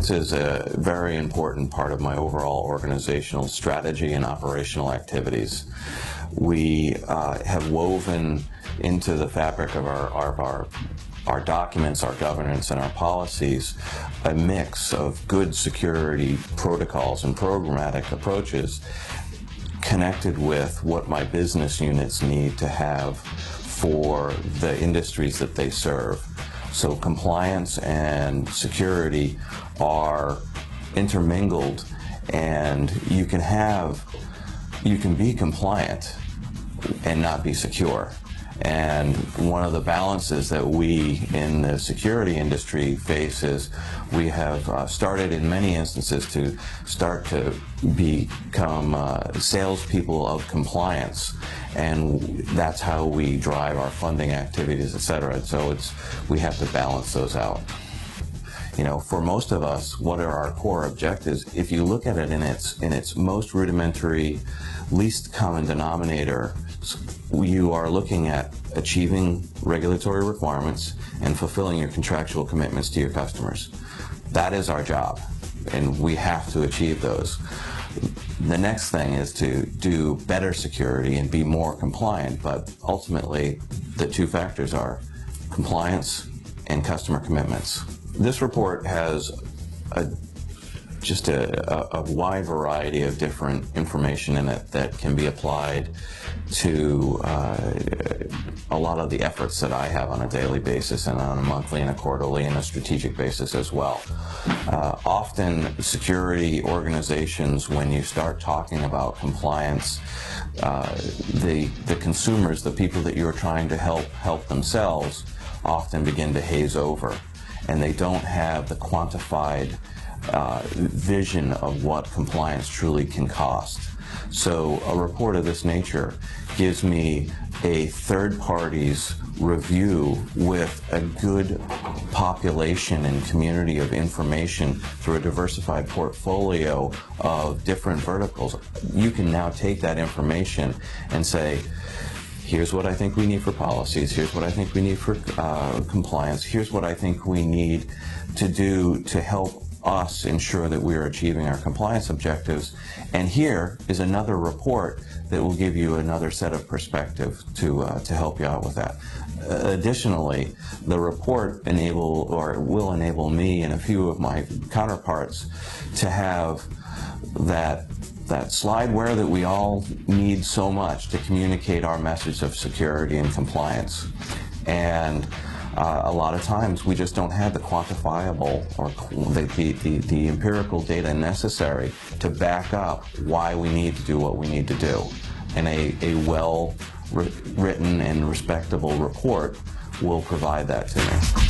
Compliance is a very important part of my overall organizational strategy and operational activities. We have woven into the fabric of our documents, our governance, and our policies a mix of good security protocols and programmatic approaches connected with what my business units need to have for the industries that they serve. So compliance and security are intermingled, and you can be compliant and not be secure. And one of the balances that we in the security industry face is we have started in many instances to start to become salespeople of compliance, and that's how we drive our funding activities, etc. So we have to balance those out. You know, for most of us, what are our core objectives? If you look at it in its most rudimentary, least common denominator, you are looking at achieving regulatory requirements and fulfilling your contractual commitments to your customers. That is our job, and we have to achieve those. The next thing is to do better security and be more compliant, but ultimately the two factors are compliance and customer commitments. This report has just a wide variety of different information in it that can be applied to a lot of the efforts that I have on a daily basis and on a monthly and a quarterly and a strategic basis as well. Often security organizations, when you start talking about compliance, the consumers, the people that you're trying to help themselves, often begin to haze over, and they don't have the quantified vision of what compliance truly can cost. So a report of this nature gives me a third party's review with a good population and community of information through a diversified portfolio of different verticals. You can now take that information and say, here's what I think we need for policies, here's what I think we need for compliance, here's what I think we need to do to help us ensure that we are achieving our compliance objectives. And here is another report that will give you another set of perspective to help you out with that. Additionally, the report will enable me and a few of my counterparts to have that slideware that we all need so much to communicate our message of security and compliance. And a lot of times we just don't have the quantifiable or the empirical data necessary to back up why we need to do what we need to do. And a well written and respectable report will provide that to me.